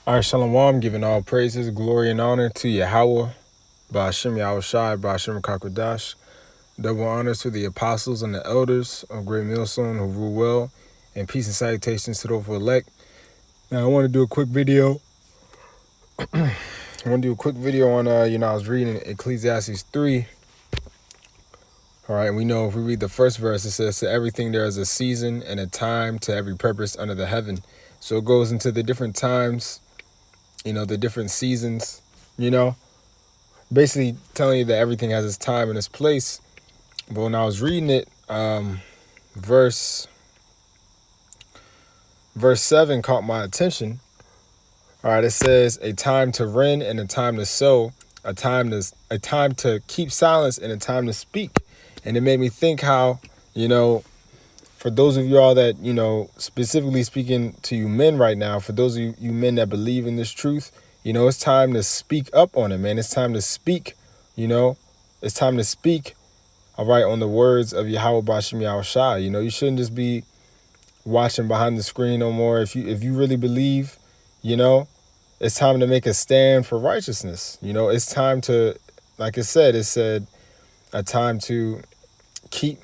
All right, Shalom, giving all praises, glory, and honor to Yahweh, Ba'ashem Yahushai, Ba'ashem Kakodash. Double honors to the apostles and the elders of Great Millstone who rule well, and peace and salutations to those who elect. Now, I want to do a quick video. I want to do a quick video on, I was reading Ecclesiastes 3. All right, and we know if we read the first verse, it says, to everything there is a season and a time to every purpose under the heaven. So it goes into the different times, the different seasons, basically telling you that everything has its time and its place. But when I was reading it, verse 7 caught my attention. All right, it says a time to rend and a time to sow, a time to keep silence and a time to speak. And it made me think how, for those of y'all that, specifically speaking to you men right now, for those of you men that believe in this truth, it's time to speak up on it, man. It's time to speak, it's time to speak, all right, on the words of Yahweh Ba'ashem Yahushai. You shouldn't just be watching behind the screen no more. If you really believe, it's time to make a stand for righteousness. It's time to, like it said a time to keep,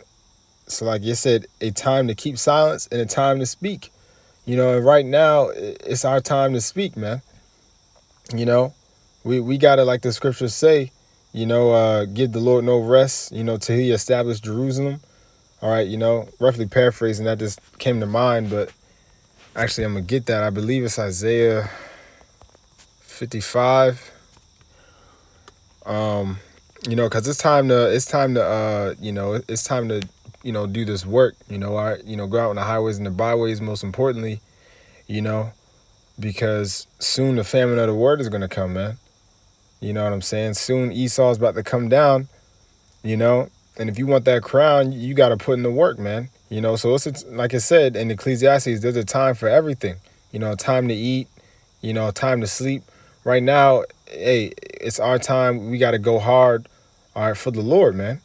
so like you said, a time to keep silence and a time to speak. And right now, it's our time to speak, man. We gotta, like the scriptures say, give the Lord no rest, till he established Jerusalem. All right, roughly paraphrasing, that just came to mind, but actually I'm gonna get that. I believe it's Isaiah 55. Because it's time to do this work. Go out on the highways and the byways, most importantly, because soon the famine of the word is gonna come, man. You know what I'm saying? Soon Esau's about to come down, and if you want that crown, you got to put in the work, man. So it's like I said in Ecclesiastes, there's a time for everything. A time to eat, a time to sleep. Right now, hey, it's our time. We got to go hard, all right, for the Lord, man.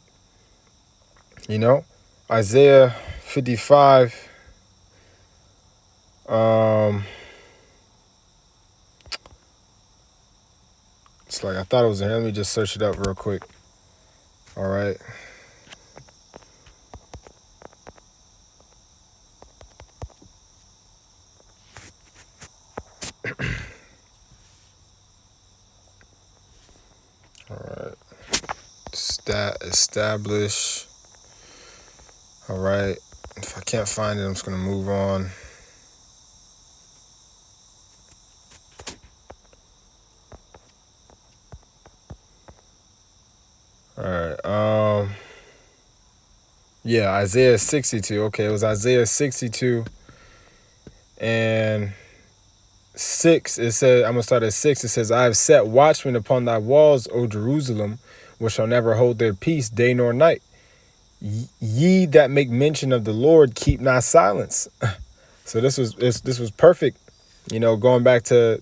Isaiah 55. It's like I thought it was in here. Let me just search it up real quick. All right. All right. Establish. All right. If I can't find it, I'm just going to move on. All right. Yeah, Isaiah 62. Okay, it was Isaiah 62 and 6. It says, I'm going to start at 6. It says, I have set watchmen upon thy walls, O Jerusalem, which shall never hold their peace day nor night. Ye that make mention of the Lord, keep not silence. So this was perfect, going back to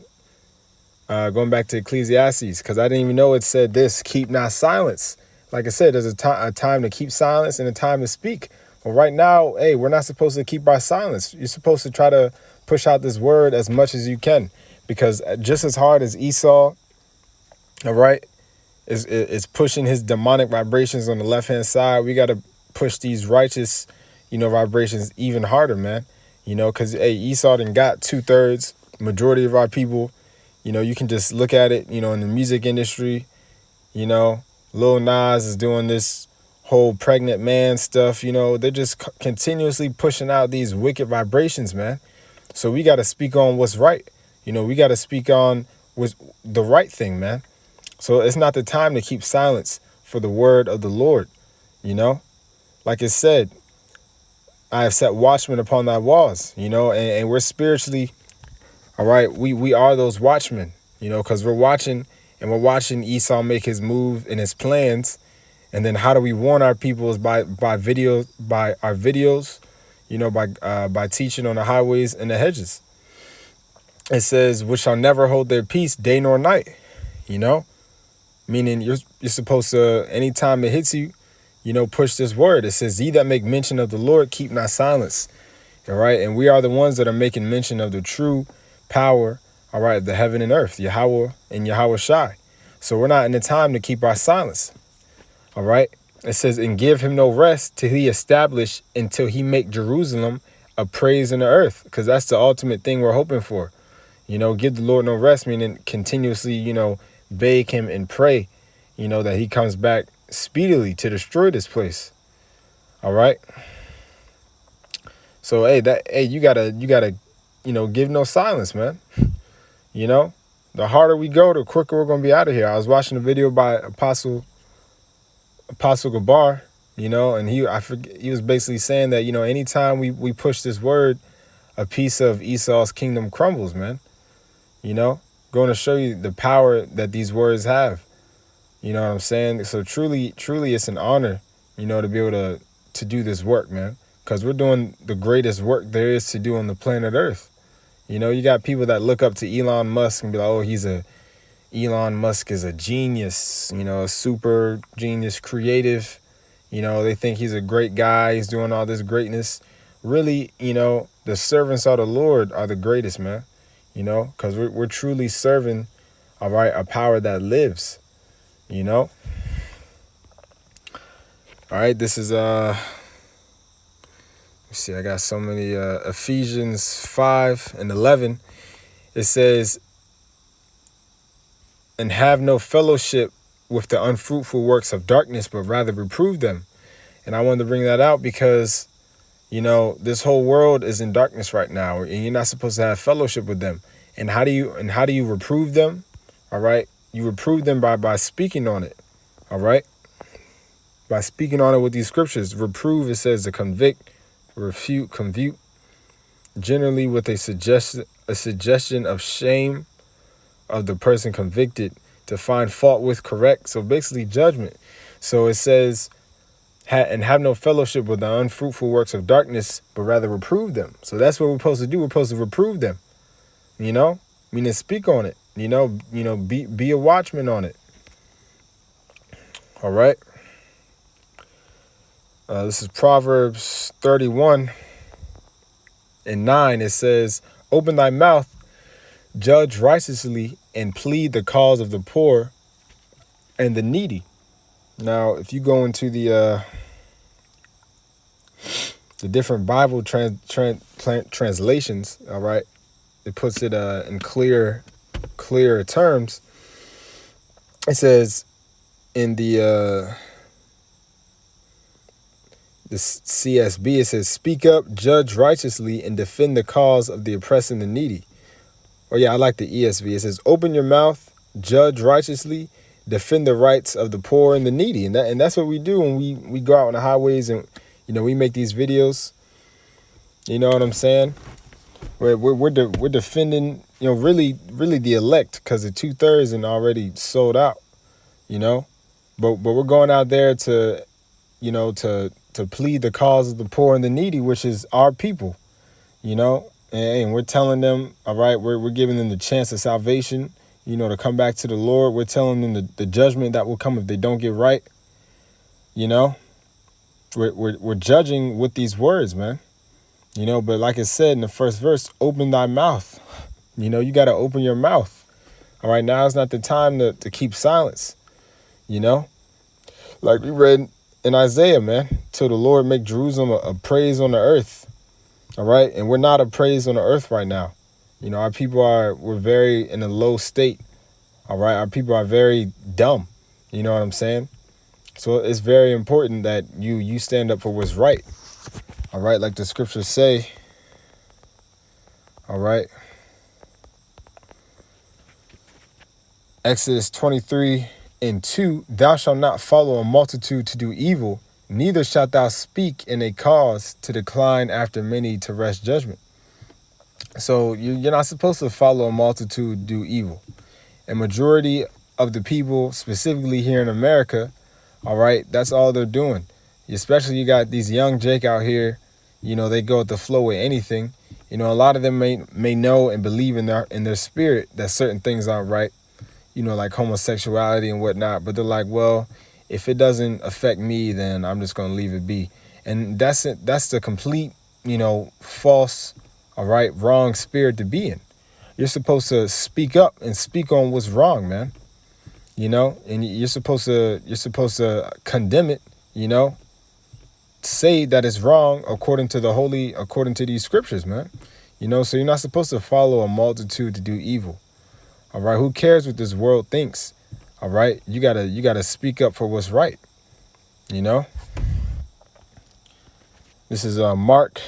Ecclesiastes, because I didn't even know it said this, keep not silence. Like I said, there's a time to keep silence and a time to speak. Well, right now, hey, we're not supposed to keep our silence. You're supposed to try to push out this word as much as you can, because just as hard as Esau, all right, is pushing his demonic vibrations on the left-hand side, we got to push these righteous, vibrations even harder, man. Because, hey, Esau done got 2/3, majority of our people. You can just look at it, in the music industry, Lil Nas is doing this whole pregnant man stuff, they're just continuously pushing out these wicked vibrations, man. So we got to speak on what's right. We got to speak on what's the right thing, man. So it's not the time to keep silence for the word of the Lord, Like it said, I have set watchmen upon thy walls, and we're spiritually, all right, we are those watchmen, because we're watching Esau make his move and his plans. And then how do we warn our people is by our videos, by teaching on the highways and the hedges. It says, which shall never hold their peace day nor night, meaning you're supposed to, anytime it hits you, push this word. It says, ye that make mention of the Lord, keep not silence. All right. And we are the ones that are making mention of the true power, all right, the heaven and earth, Yahweh and Yahweh Shai. So we're not in the time to keep our silence. All right. It says, and give him no rest till he establish until he make Jerusalem a praise in the earth. Because that's the ultimate thing we're hoping for. Give the Lord no rest, meaning continuously, beg him and pray, that he comes back speedily to destroy this place. All right. So, you gotta, give no silence, man. The harder we go, the quicker we're going to be out of here. I was watching a video by Apostle Gabar, and he was basically saying that, anytime we push this word, a piece of Esau's kingdom crumbles, man. Going to show you the power that these words have. You know what I'm saying? So truly it's an honor, to be able to do this work, man, because we're doing the greatest work there is to do on the planet Earth. You got people that look up to Elon Musk and be like, oh, Elon Musk is a genius, a super genius, creative. They think he's a great guy. He's doing all this greatness. Really, the servants of the Lord are the greatest, man. Because we're truly serving, all right, a power that lives, All right, this is, let's see, I got so many, Ephesians 5:11. It says, and have no fellowship with the unfruitful works of darkness, but rather reprove them. And I wanted to bring that out because, this whole world is in darkness right now, and you're not supposed to have fellowship with them. And how do you reprove them? All right. You reprove them by speaking on it. All right. By speaking on it with these scriptures. Reprove, it says to convict, refute, convute, generally with a suggestion of shame of the person convicted, to find fault with, correct. So basically judgment. So it says, and have no fellowship with the unfruitful works of darkness, but rather reprove them. So that's what we're supposed to do. We're supposed to reprove them, meaning speak on it, be a watchman on it. All right. This is Proverbs 31:9. It says, open thy mouth, judge righteously, and plead the cause of the poor and the needy. Now, if you go into the different Bible translations, all right, it puts it in clearer terms. It says in the CSB, it says, speak up, judge righteously, and defend the cause of the oppressed and the needy. Oh yeah, I like the ESV. It says, open your mouth, judge righteously, defend the rights of the poor and the needy. And that's what we do when we go out on the highways and, we make these videos. You know what I'm saying? We're defending, really the elect, because the 2/3 and already sold out, but we're going out there to plead the cause of the poor and the needy, which is our people, and we're telling them, all right, we're giving them the chance of salvation, to come back to the Lord. We're telling them the judgment that will come if they don't get right. We're judging with these words, man. But like it said in the first verse, open thy mouth. You got to open your mouth. All right, now is not the time to keep silence. Like we read in Isaiah, man, till the Lord make Jerusalem a praise on the earth. All right, and we're not a praise on the earth right now. Our people we're very in a low state. All right, our people are very dumb. You know what I'm saying? So it's very important that you stand up for what's right. All right, like the scriptures say. All right. Exodus 23:2, thou shalt not follow a multitude to do evil, neither shalt thou speak in a cause to decline after many to wrest judgment. So you're not supposed to follow a multitude do evil. A majority of the people, specifically here in America, all right, that's all they're doing. Especially you got these young Jake out here, they go with the flow with anything. A lot of them may know and believe in their spirit that certain things aren't right, like homosexuality and whatnot. But they're like, well, if it doesn't affect me, then I'm just going to leave it be. And that's it. That's the complete, false, all right, wrong spirit to be in. You're supposed to speak up and speak on what's wrong, man. And you're supposed to condemn it, say that it's wrong according to these scriptures, man. So you're not supposed to follow a multitude to do evil. All right. Who cares what this world thinks? All right. You gotta speak up for what's right. This is Mark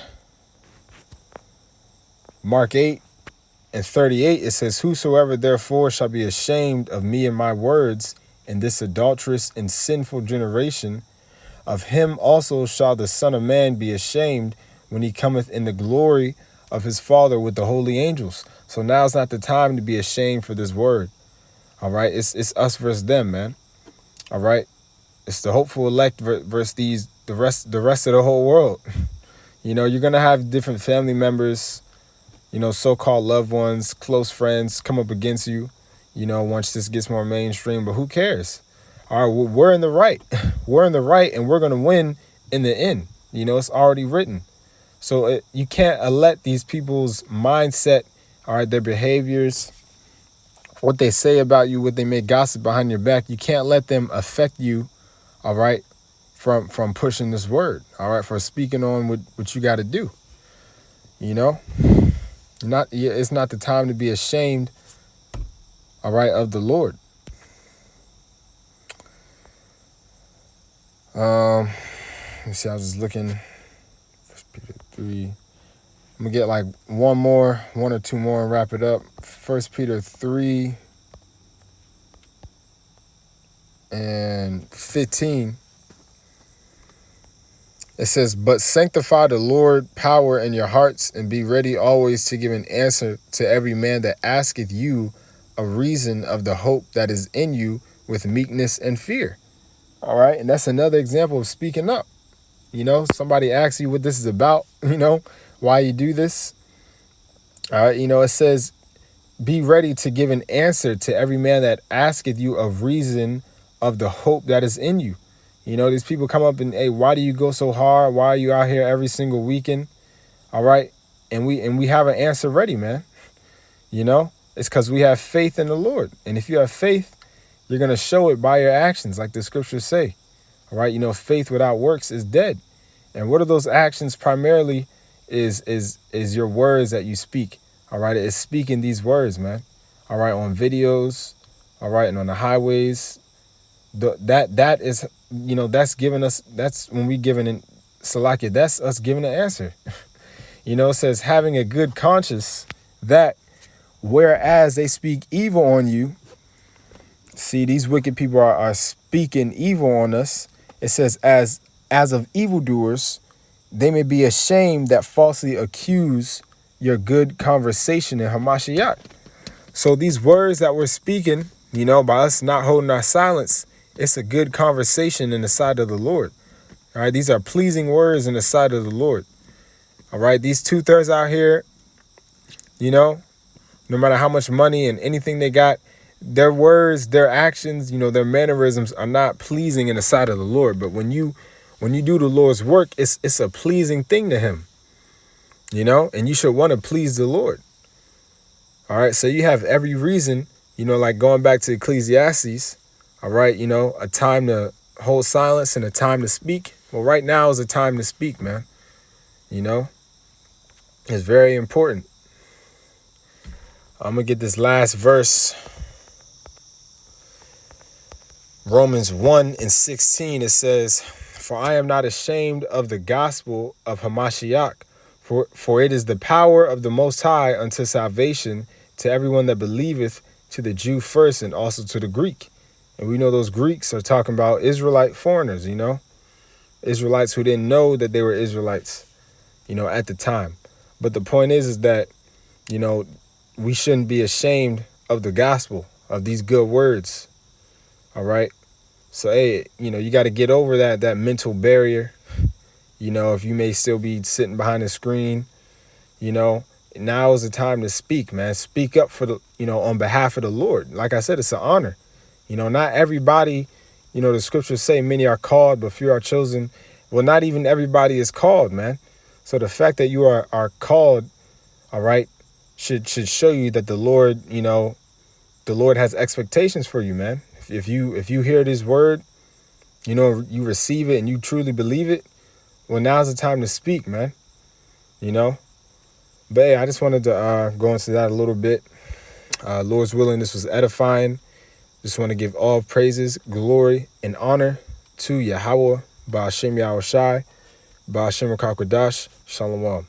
8:38. It says, "Whosoever therefore shall be ashamed of me and my words in this adulterous and sinful generation, of him also shall the Son of Man be ashamed when he cometh in the glory of his Father with the holy angels." So now's not the time to be ashamed for this word. All right. It's us versus them, man. All right. It's the hopeful elect versus the rest of the whole world. You're going to have different family members, so-called loved ones, close friends come up against you, once this gets more mainstream. But who cares? All right, we're in the right. We're in the right, and we're going to win in the end. It's already written. So you can't let these people's mindset, all right, their behaviors, what they say about you, what they may gossip behind your back, you can't let them affect you, all right, from pushing this word, all right, for speaking on what you got to do. It's not the time to be ashamed, all right, of the Lord. Let me see, I was just looking. 1 Peter 3. I'm gonna get like one or two more and wrap it up. 1 Peter 3:15. It says, "But sanctify the Lord power in your hearts, and be ready always to give an answer to every man that asketh you a reason of the hope that is in you with meekness and fear." All right. And that's another example of speaking up. Somebody asks you what this is about, why you do this. All right. It says, be ready to give an answer to every man that asketh you a reason of the hope that is in you. These people come up and, hey, why do you go so hard? Why are you out here every single weekend? All right. And we have an answer ready, man. It's because we have faith in the Lord. And if you have faith, you're going to show it by your actions, like the scriptures say. All right. Faith without works is dead. And what are those actions primarily is your words that you speak. All right. It's speaking these words, man. All right. On videos. All right. And on the highways. That is, that's giving us, that's when we giving in Salakia, that's us giving an answer. It says, having a good conscience, that whereas they speak evil on you, see, these wicked people are speaking evil on us. It says, as of evildoers, they may be ashamed that falsely accuse your good conversation in Hamashiach. So these words that we're speaking, by us not holding our silence, it's a good conversation in the sight of the Lord. All right. These are pleasing words in the sight of the Lord. All right. These 2/3 out here, no matter how much money and anything they got, their words, their actions, their mannerisms are not pleasing in the sight of the Lord. But when you do the Lord's work, it's a pleasing thing to him, and you should want to please the Lord. All right. So you have every reason, like going back to Ecclesiastes. All right. A time to hold silence and a time to speak. Well, right now is a time to speak, man. It's very important. I'm going to get this last verse. Romans 1:16, it says, "For I am not ashamed of the gospel of Hamashiach, for it is the power of the Most High unto salvation to everyone that believeth, to the Jew first and also to the Greek." And we know those Greeks are talking about Israelite foreigners, Israelites who didn't know that they were Israelites, at the time. But the point is that, we shouldn't be ashamed of the gospel, of these good words. All right. So, hey, you got to get over that mental barrier. If you may still be sitting behind a screen, now is the time to speak, man. Speak up for on behalf of the Lord. Like I said, it's an honor. Not everybody, the scriptures say many are called, but few are chosen. Well, not even everybody is called, man. So the fact that you are called, all right, should show you that the Lord, the Lord has expectations for you, man. If you hear this word, you receive it and you truly believe it, well, now's the time to speak, man. you know. But hey, I just wanted to go into that a little bit. Lord's willing, this was edifying. Just want to give all praises, glory, and honor to Yahweh, Ba'ashem Yahushai, Ba'ashem Rakakwadash, Shalom.